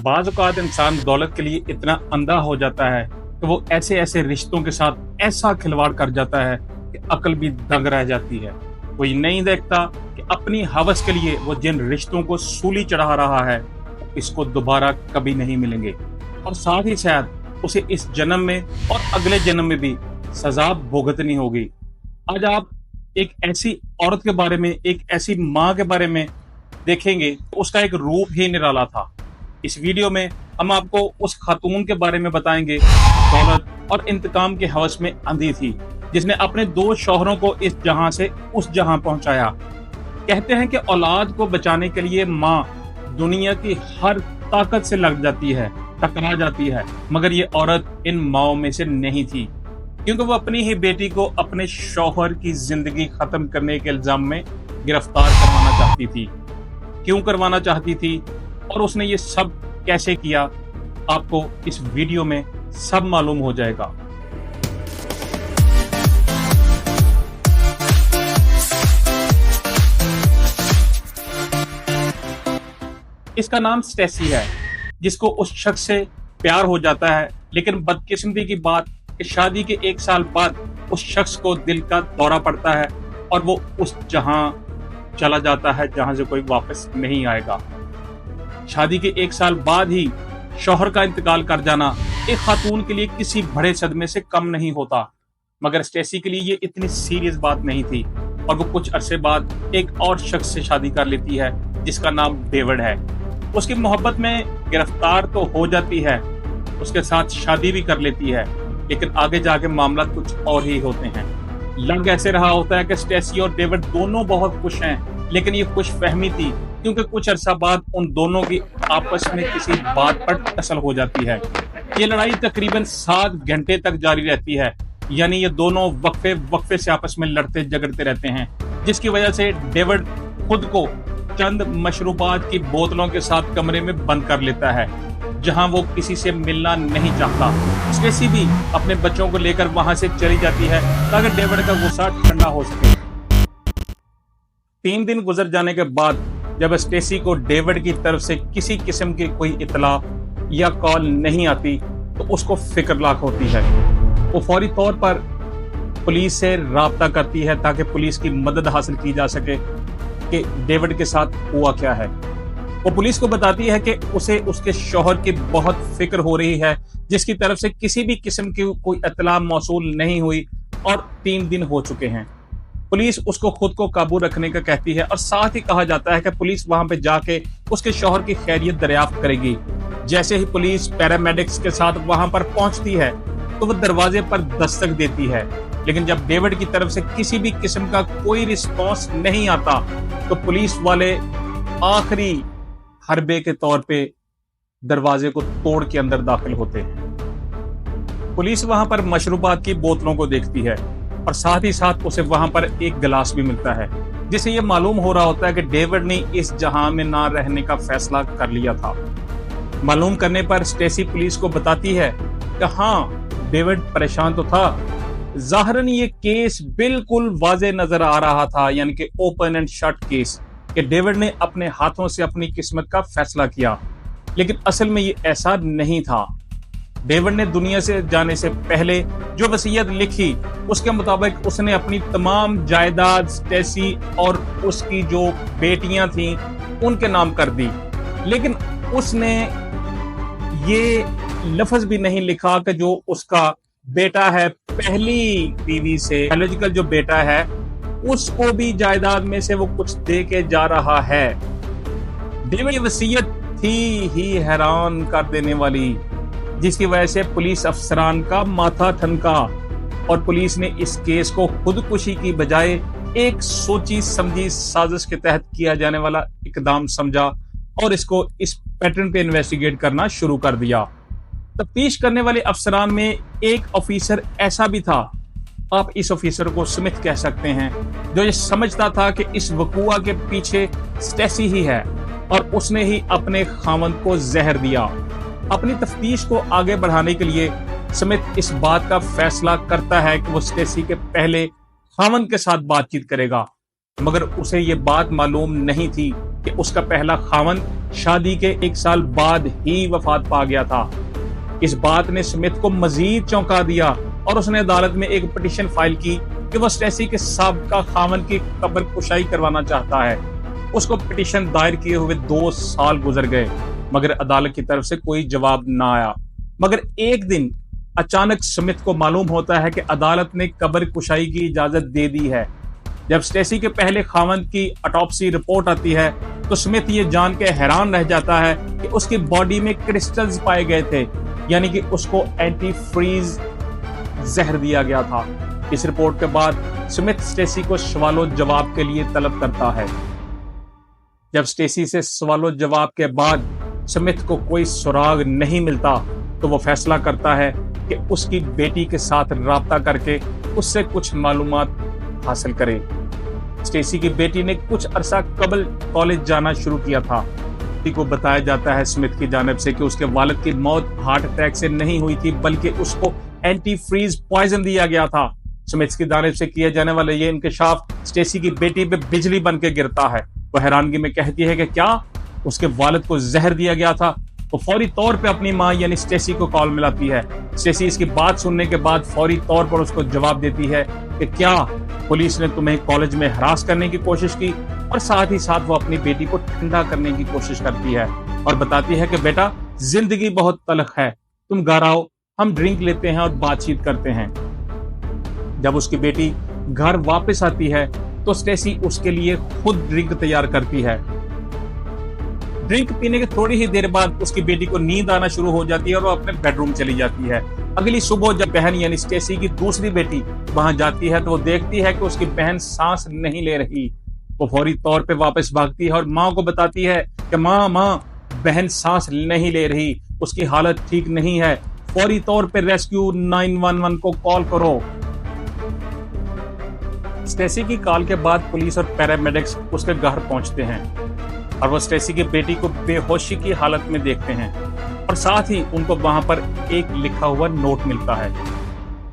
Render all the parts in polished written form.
बाज़ औक़ात इंसान दौलत के लिए इतना अंधा हो जाता है कि वो ऐसे ऐसे रिश्तों के साथ ऐसा खिलवाड़ कर जाता है कि अक्ल भी दंग रह जाती है। वो ये नहीं देखता कि अपनी हवस के लिए वो जिन रिश्तों को सूली चढ़ा रहा है इसको दोबारा कभी नहीं मिलेंगे, और साथ ही शायद उसे इस जन्म में और अगले जन्म में भी सजा भुगतनी होगी। आज आप एक ऐसी औरत के बारे में, एक ऐसी माँ के बारे में देखेंगे, उसका एक रूप ही निराला था। इस वीडियो में हम आपको उस खातून के बारे में बताएंगे दौलत और इंतकाम के हवस में अंधी थी, जिसने अपने 2 शौहरों को इस जहां से उस जहां पहुंचाया। कहते हैं कि औलाद को बचाने के लिए माँ दुनिया की हर ताकत से लग जाती है, टकरा जाती है, मगर ये औरत इन माओं में से नहीं थी, क्योंकि वो अपनी ही बेटी को अपने शौहर की जिंदगी खत्म करने के इल्जाम में गिरफ्तार करवाना चाहती थी। क्यों करवाना चाहती थी और उसने ये सब कैसे किया, आपको इस वीडियो में सब मालूम हो जाएगा। इसका नाम स्टेसी है, जिसको उस शख्स से प्यार हो जाता है, लेकिन बदकिस्मती की बात कि शादी के 1 साल बाद उस शख्स को दिल का दौरा पड़ता है और वो उस जहां चला जाता है जहां से कोई वापस नहीं आएगा। शादी के 1 साल बाद ही शौहर का इंतकाल कर जाना एक खातून के लिए किसी बड़े सदमे से कम नहीं होता, मगर स्टेसी के लिए ये इतनी सीरियस बात नहीं थी और वो कुछ अरसे बाद एक और शख्स से शादी कर लेती है जिसका नाम डेविड है। उसकी मोहब्बत में गिरफ्तार तो हो जाती है, उसके साथ शादी भी कर लेती है, लेकिन आगे जाके मामला कुछ और ही होते हैं। लग ऐसे रहा होता है कि स्टेसी और डेविड दोनों बहुत खुश हैं, लेकिन ये खुशफहमी थी क्योंकि कुछ अरसा बाद उन दोनों की आपस में किसी बात पर टसल हो जाती है। ये लड़ाई तकरीबन 7 घंटे तक जारी रहती है, यानी ये दोनों वक्फे से आपस में लड़ते झगड़ते रहते हैं, जिसकी वजह से डेविड खुद को चंद मशरूबात की बोतलों के साथ कमरे में बंद कर लेता है, जहां वो किसी से मिलना नहीं चाहता। स्टेसी भी अपने बच्चों को लेकर वहां से चली जाती है ताकि डेविड का गुस्सा ठंडा हो सके। 3 दिन गुजर जाने के बाद जब स्टेसी को डेविड की तरफ से किसी किस्म की कोई इतला या कॉल नहीं आती तो उसको फिक्रनाक होती है। वो फौरी तौर पर पुलिस से राब्ता करती है ताकि पुलिस की मदद हासिल की जा सके कि डेविड के साथ हुआ क्या है। वो पुलिस को बताती है कि उसे उसके शौहर की बहुत फिक्र हो रही है, जिसकी तरफ से किसी भी किस्म की कोई इत्तला मौसूल नहीं हुई और 3 दिन हो चुके हैं। पुलिस उसको खुद को काबू रखने का कहती है और साथ ही कहा जाता है कि पुलिस वहां पे जाके उसके शौहर की खैरियत दरियाफ्त करेगी। जैसे ही पुलिस पैरामेडिक्स के साथ वहां पर पहुंचती है तो वो दरवाजे पर दस्तक देती है, लेकिन जब डेविड की तरफ से किसी भी किस्म का कोई रिस्पॉन्स नहीं आता तो पुलिस वाले आखिरी हरबे के तौर पे दरवाजे को तोड़ के अंदर दाखिल होते हैं। पुलिस वहां पर मशरूबात की बोतलों को देखती है और साथ ही साथ उसे वहां पर एक गिलास भी मिलता है, जिससे ये मालूम हो रहा होता है कि डेविड ने इस जहां में ना रहने का फैसला कर लिया था। मालूम करने पर स्टेसी पुलिस को बताती है कि हाँ, डेविड परेशान तो था। जाहिरन ये केस बिल्कुल वाज़े नजर आ रहा था, यानी कि ओपन एंड शट केस, कि डेविड ने अपने हाथों से अपनी किस्मत का फैसला किया, लेकिन असल में ये ऐसा नहीं था। डेविड ने दुनिया से जाने से पहले जो वसीयत लिखी उसके मुताबिक उसने अपनी तमाम जायदाद स्टेसी और उसकी जो बेटियां थीं उनके नाम कर दी, लेकिन उसने ये लफ्ज भी नहीं लिखा कि जो उसका बेटा है पहली बीवी से, बायोलॉजिकल जो बेटा है, उसको भी जायदाद में से वो कुछ दे के जा रहा है। डेविड की वसीयत थी ही हैरान कर देने वाली, जिसकी वजह से पुलिस अफसरान का माथा ठनका और पुलिस ने इस केस को खुदकुशी की बजाय एक सोची समझी साजिश के तहत किया जाने वाला इकदाम समझा और इसको इस पैटर्न पे इन्वेस्टिगेट करना शुरू कर दिया। तफ्तीश करने वाले अफसरान में एक ऑफिसर ऐसा भी था, आप इस ऑफिसर को स्मिथ कह सकते हैं, जो ये समझता था कि इस वकूआ के पीछे स्टेसी ही है और उसने ही अपने खामंद को जहर दिया। अपनी तफ्तीश को आगे बढ़ाने के लिए स्मिथ इस बात का फैसला करता है कि वो स्टेसी के पहले खामंद के साथ बातचीत करेगा, मगर उसे ये बात मालूम नहीं थी कि उसका पहला खामंद शादी के 1 साल बाद ही वफात पा गया था। इस बात ने स्मिथ को मजीद चौंका दिया और उसने अदालत में एक पिटीशन फाइल की कि वो स्टेसी के साबका खामन की कब्र कुशाई करवाना चाहता है। उसको पिटीशन दायर किए हुए 2 साल गुजर गए, मगर अदालत की तरफ से कोई जवाब ना आया। मगर एक दिन अचानक स्मिथ को मालूम होता है कि अदालत ने कब्र कुशाई की इजाजत दे दी है। जब स्टेसी के पहले खामन की ऑटोप्सी रिपोर्ट आती है तो स्मिथ ये जान के हैरान रह जाता है कि उसकी बॉडी में क्रिस्टल्स पाए गए थे, यानी कि उसको एंटी फ्रीज जहर दिया गया था। इस रिपोर्ट के बाद स्मिथ स्टेसी को सवालों जवाब के लिए तलब करता है। जब स्टेसी से सवालों जवाब के बाद स्मिथ को कोई सुराग नहीं मिलता तो वो फैसला करता है कि उसकी बेटी के साथ राब्ता करके उससे कुछ मालूमात हासिल करे। स्टेसी की बेटी ने कुछ अरसा कबल कॉलेज जाना शुरू किया था। बेटी को बताया जाता है स्मिथ की जानिब से कि उसके वालिद की मौत हार्ट अटैक से नहीं हुई थी, बल्कि उसको एंटी फ्रीज पॉइजन दिया गया था। स्मिथ की जानिब से किया जाने वाला ये इंकशाफ स्टेसी की बेटी पे बिजली बन के गिरता है। वह हैरानगी में कहती है कि क्या उसके वालिद को जहर दिया गया था। वो फौरी तौर पे अपनी माँ यानी स्टेसी को कॉल मिलाती है। स्टेसी इसकी बात सुनने के बाद फौरी तौर पर उसको जवाब देती है कि क्या पुलिस ने तुम्हें कॉलेज में हरास करने की कोशिश की, और साथ ही साथ वो अपनी बेटी को ठंडा करने की कोशिश करती है और बताती है कि बेटा जिंदगी बहुत तलख है, तुम घर आओ, हम ड्रिंक लेते हैं और बातचीत करते हैं। जब उसकी बेटी घर वापस आती है तो स्टेसी उसके लिए खुद ड्रिंक तैयार करती है। ड्रिंक पीने के थोड़ी ही देर बाद उसकी बेटी को नींद आना शुरू हो जाती है और वो अपने बेडरूम चली जाती है। अगली सुबह जब बहन यानी स्टेसी की दूसरी बेटी वहां जाती है तो वो देखती है कि उसकी बहन सांस नहीं ले रही। वो फौरी तौर पे वापस भागती है और माँ को बताती है कि माँ बहन सांस नहीं ले रही, उसकी हालत ठीक नहीं है, फौरी तौर पे रेस्क्यू 911 को कॉल करो। स्टेसी की कॉल के बाद पुलिस और पैरामेडिक्स उसके घर पहुंचते हैं और वो स्टेसी की बेटी को बेहोशी की हालत में देखते हैं और साथ ही उनको वहां पर एक लिखा हुआ नोट मिलता है,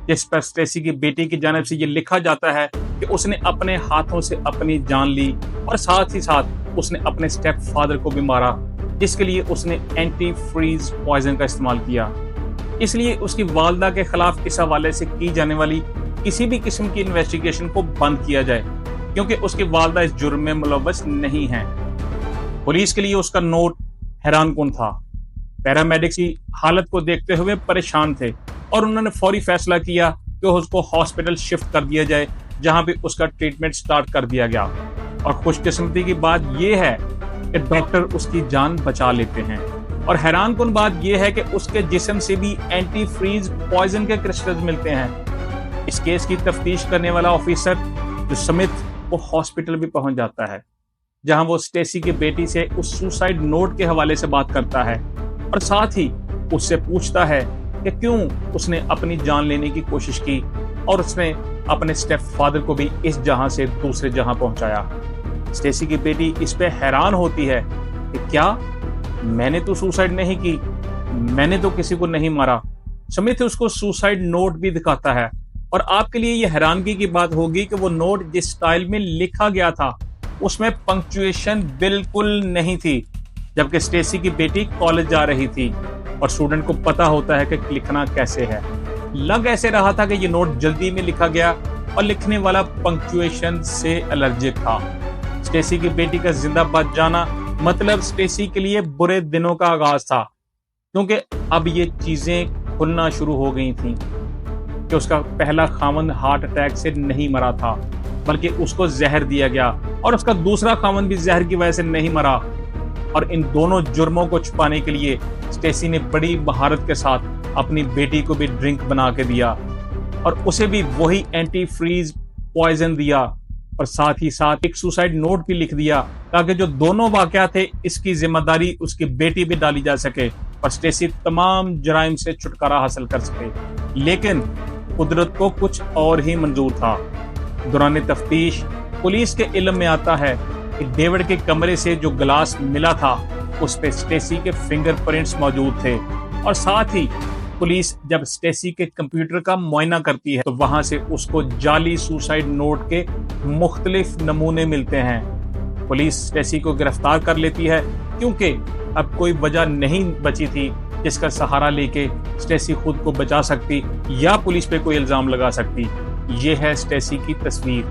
जिस पर स्टेसी की बेटी की जानिब से ये लिखा जाता है कि उसने अपने हाथों से अपनी जान ली और साथ ही साथ उसने अपने स्टेप फादर को भी मारा, जिसके लिए उसने एंटी फ्रीज पॉइजन का इस्तेमाल किया। इसलिए उसकी वालदा के खिलाफ इस हवाले से की जाने वाली किसी भी किस्म की इन्वेस्टिगेशन को बंद किया जाए, क्योंकि उसकी वालदा इस जुर्म में मुलव्वस नहीं है। पुलिस के लिए उसका नोट हैरानकुन था। पैरामेडिक्स की हालत को देखते हुए परेशान थे और उन्होंने फौरी फैसला किया कि उसको हॉस्पिटल शिफ्ट कर दिया जाए, जहां पे उसका ट्रीटमेंट स्टार्ट कर दिया गया। और खुशकिस्मती की बात यह है कि डॉक्टर उसकी जान बचा लेते हैं। और हैरानकुन बात यह है कि उसके जिस्म से भी एंटी फ्रीज पॉइजन के क्रिस्टल्स मिलते हैं। इस केस की तफ्तीश करने वाला ऑफिसर जो स्मिथ वो हॉस्पिटल भी पहुंच जाता है, जहां वो स्टेसी की बेटी से उस सुसाइड नोट के हवाले से बात करता है और साथ ही उससे पूछता है कि क्यों उसने अपनी जान लेने की कोशिश की और उसने अपने स्टेप फादर को भी इस जहां से दूसरे जहां पहुंचाया। स्टेसी की बेटी इस पे हैरान होती है कि क्या मैंने तो सुसाइड नहीं की, मैंने तो किसी को नहीं मारा। स्मिथ उसको सुसाइड नोट भी दिखाता है और आपके लिए यह हैरानगी की बात होगी कि वो नोट जिस स्टाइल में लिखा गया था उसमें पंक्चुएशन बिल्कुल नहीं थी, जबकि स्टेसी की बेटी कॉलेज जा रही थी और स्टूडेंट को पता होता है कि लिखना कैसे है। लग ऐसे रहा था कि ये नोट जल्दी में लिखा गया और लिखने वाला पंक्चुएशन से एलर्जिक था। स्टेसी की बेटी का जिंदा बच जाना मतलब स्टेसी के लिए बुरे दिनों का आगाज था, क्योंकि अब ये चीजें खुलना शुरू हो गई थी कि उसका पहला खामन हार्ट अटैक से नहीं मरा था, बल्कि उसको जहर दिया गया और उसका दूसरा खामन भी जहर की वजह से नहीं मरा। और इन दोनों जुर्मों को छुपाने के लिए स्टेसी ने बड़ी महारत के साथ अपनी बेटी को भी ड्रिंक बना के दिया और उसे भी वही एंटी फ्रीज पॉइजन दिया और साथ ही साथ एक सुसाइड नोट भी लिख दिया, ताकि जो दोनों वाकया थे इसकी जिम्मेदारी उसकी बेटी भी डाली जा सके और स्टेसी तमाम जराइम से छुटकारा हासिल कर सके। लेकिन कुदरत को कुछ और ही मंजूर था। दौरान तफ्तीश पुलिस के इल्म में आता है कि डेविड के कमरे से जो गिलास मिला था उस पे स्टेसी के फिंगरप्रिंट्स मौजूद थे और साथ ही पुलिस जब स्टेसी के कंप्यूटर का मुआयना करती है तो वहां से उसको जाली सुसाइड नोट के मुख्तलिफ नमूने मिलते हैं। पुलिस स्टेसी को गिरफ्तार कर लेती है क्योंकि अब कोई वजह नहीं बची थी जिसका सहारा लेके स्टेसी खुद को बचा सकती या पुलिस पे कोई इल्जाम लगा सकती। ये है स्टेसी की तस्वीर।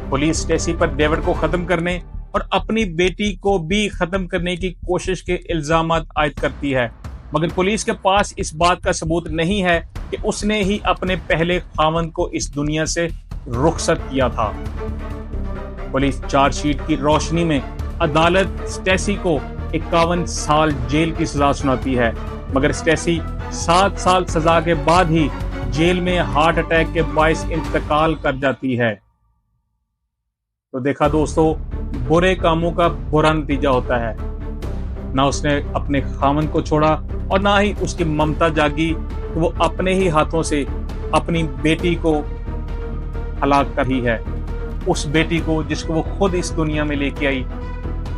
पुलिस स्टेसी पर डेविड को खत्म करने और अपनी बेटी को भी खत्म करने की कोशिश के इल्जाम आयद करती है, मगर पुलिस के पास इस बात का सबूत नहीं है कि उसने ही अपने पहले खामन को इस दुनिया से रुखसत किया था। पुलिस चार्जशीट की रोशनी में अदालत स्टेसी को 51 साल जेल की सजा सुनाती है, मगर स्टेसी 7 साल सजा के बाद ही जेल में हार्ट अटैक के बायस इंतकाल कर जाती है। तो देखा दोस्तों, बुरे कामों का बुरा नतीजा होता है। ना उसने अपने खामन को छोड़ा और ना ही उसकी ममता जागी कि वो अपने ही हाथों से अपनी बेटी को हलाक कर ही है। उस बेटी को जिसको वो खुद इस दुनिया में लेके आई,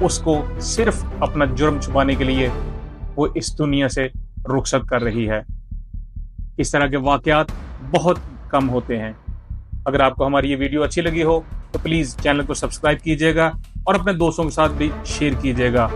उसको सिर्फ अपना जुर्म छुपाने के लिए वो इस दुनिया से रुखसत कर रही है। इस तरह के वाकयात बहुत कम होते हैं। अगर आपको हमारी ये वीडियो अच्छी लगी हो तो प्लीज चैनल को सब्सक्राइब कीजिएगा और अपने दोस्तों के साथ भी शेयर कीजिएगा।